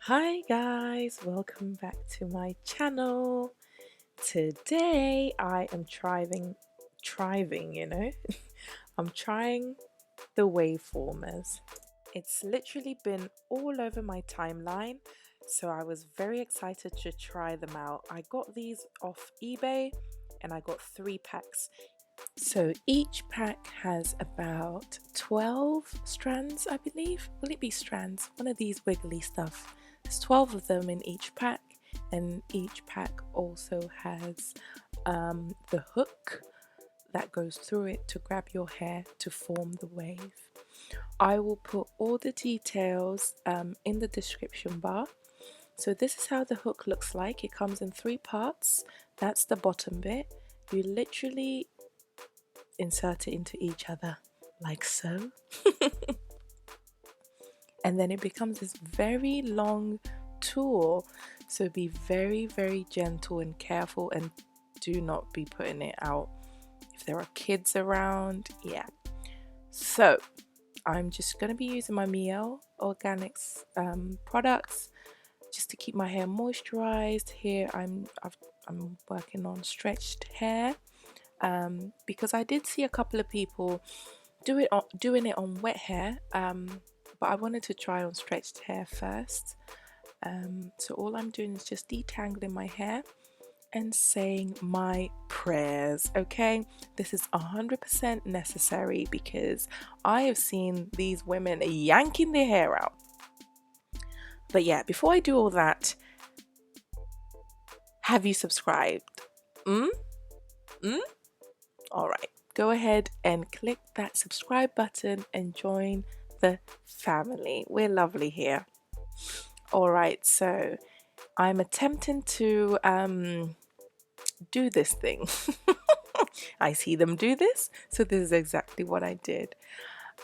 Hi guys, welcome back to my channel. Today I am I'm trying the waveformers. It's literally been all over my timeline, so I was very excited to try them out. I got these off eBay and I got 3 packs. So each pack has about 12 strands, I believe. Will it be strands? One of these wiggly stuff. There's 12 of them in each pack, and each pack also has the hook that goes through it to grab your hair to form the wave. I will put all the details in the description bar. So this is how the hook looks like. It comes in 3 parts. That's the bottom bit. You literally insert it into each other like so. And then it becomes this very long tool, so be very gentle and careful, and do not be putting it out if there are kids around. Yeah, so I'm just going to be using my Mielle Organics products just to keep my hair moisturized. Here I'm working on stretched hair because I did see a couple of people doing it on wet hair, but I wanted to try on stretched hair first. So all I'm doing is just detangling my hair and saying my prayers. Okay, this is 100% necessary because I have seen these women yanking their hair out. But yeah, before I do all that, have you subscribed? All right, go ahead and click that subscribe button and join the family. We're lovely here. All right, so I'm attempting to do this thing. I see them do this, so this is exactly what I did.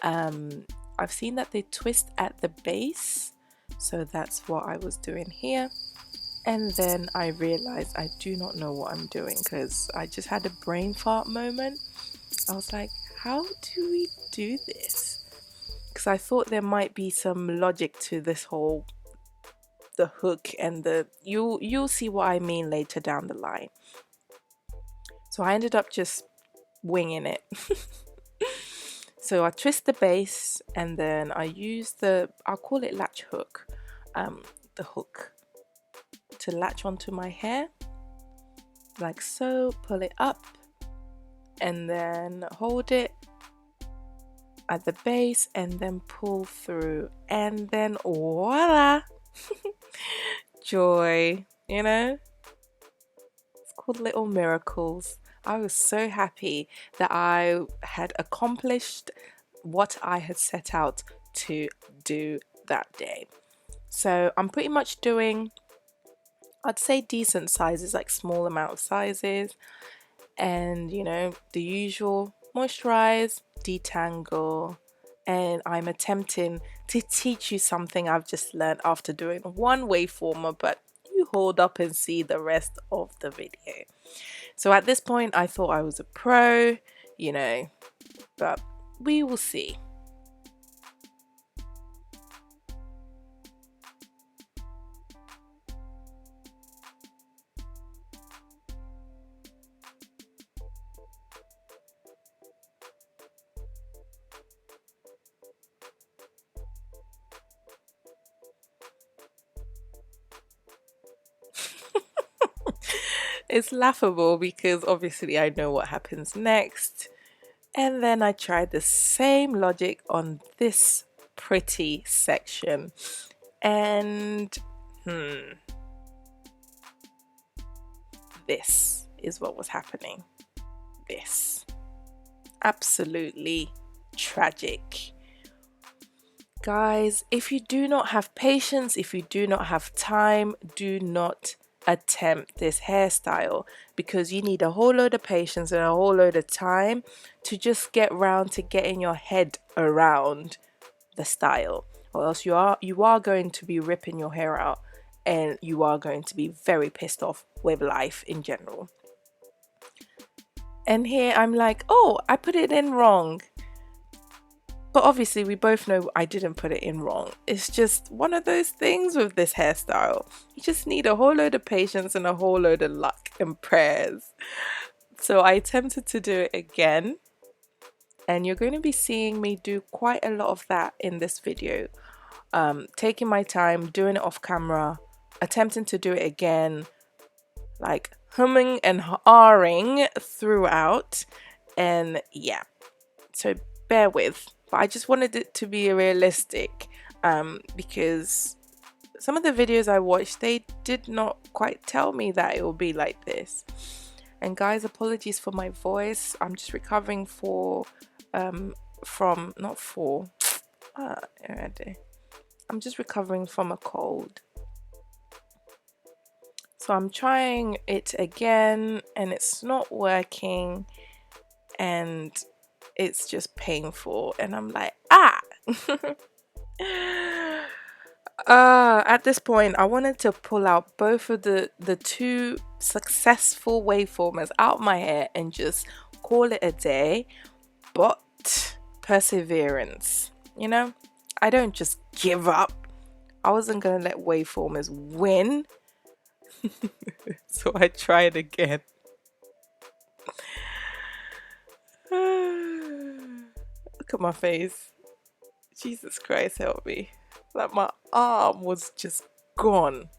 I've seen that they twist at the base, so that's what I was doing here. And then I realized I do not know what I'm doing because I just had a brain fart moment. I was like, how do we do this? Because I thought there might be some logic to this whole the hook and the you'll see what I mean later down the line. So I ended up just winging it. So I twist the base and then I use I'll call it latch hook, the hook to latch onto my hair like so, pull it up and then hold it at the base and then pull through, and then voila. Joy, it's called little miracles. I was so happy that I had accomplished what I had set out to do that day. So I'm pretty much doing, I'd say, decent sizes, like small amount of sizes, and the usual: moisturize, detangle. And I'm attempting to teach you something I've just learned after doing one waveformer, but you hold up and see the rest of the video. So at this point I thought I was a pro, but we will see. It's laughable because obviously I know what happens next. And then I tried the same logic on this pretty section. And this is what was happening. This. Absolutely tragic. Guys, if you do not have patience, if you do not have time, do not attempt this hairstyle, because you need a whole load of patience and a whole load of time to just get round to getting your head around the style, or else you are going to be ripping your hair out and you are going to be very pissed off with life in general. And here I'm like, oh, I put it in wrong. But obviously, we both know I didn't put it in wrong. It's just one of those things with this hairstyle. You just need a whole load of patience and a whole load of luck and prayers. So I attempted to do it again. And you're going to be seeing me do quite a lot of that in this video. Taking my time, doing it off camera, attempting to do it again, like humming and ahhing throughout. And yeah, so bear with. But I just wanted it to be realistic, because some of the videos I watched, they did not quite tell me that it will be like this. And guys, apologies for my voice. I'm just recovering I'm just recovering from a cold. So I'm trying it again and it's not working and it's just painful and I'm like, at this point I wanted to pull out both of the two successful waveformers out my hair and just call it a day. But perseverance, you know, I don't just give up. I wasn't gonna let waveformers win. So I tried again. Look at my face. Jesus Christ, help me. Like my arm was just gone.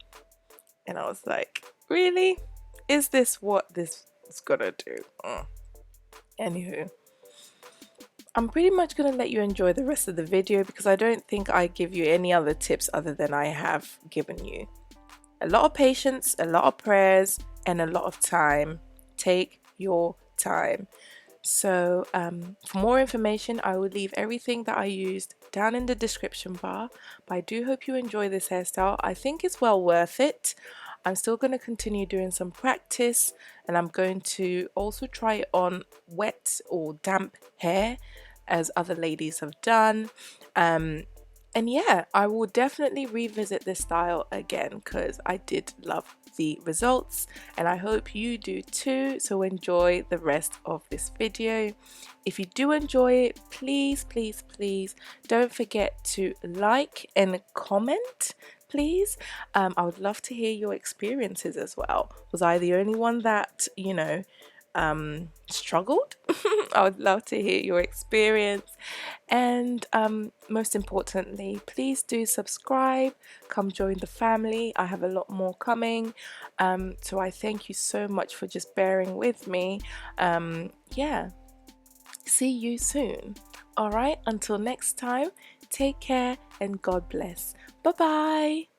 And I was like, really? Is this what this is gonna do? Anywho, I'm pretty much gonna let you enjoy the rest of the video because I don't think I give you any other tips other than I have given you. A lot of patience, a lot of prayers, and a lot of time. Take your time. So for more information, I will leave everything that I used down in the description bar. But I do hope you enjoy this hairstyle. I think it's well worth it. I'm still going to continue doing some practice and I'm going to also try it on wet or damp hair as other ladies have done. And yeah, I will definitely revisit this style again because I did love the results and I hope you do too. So enjoy the rest of this video. If you do enjoy it, please don't forget to like and comment, please. I would love to hear your experiences as well. Was I the only one that, you know, struggled? I would love to hear your experience. And most importantly, please do subscribe, come join the family. I have a lot more coming, so I thank you so much for just bearing with me. Yeah, see you soon. All right, until next time, take care and God bless. Bye bye.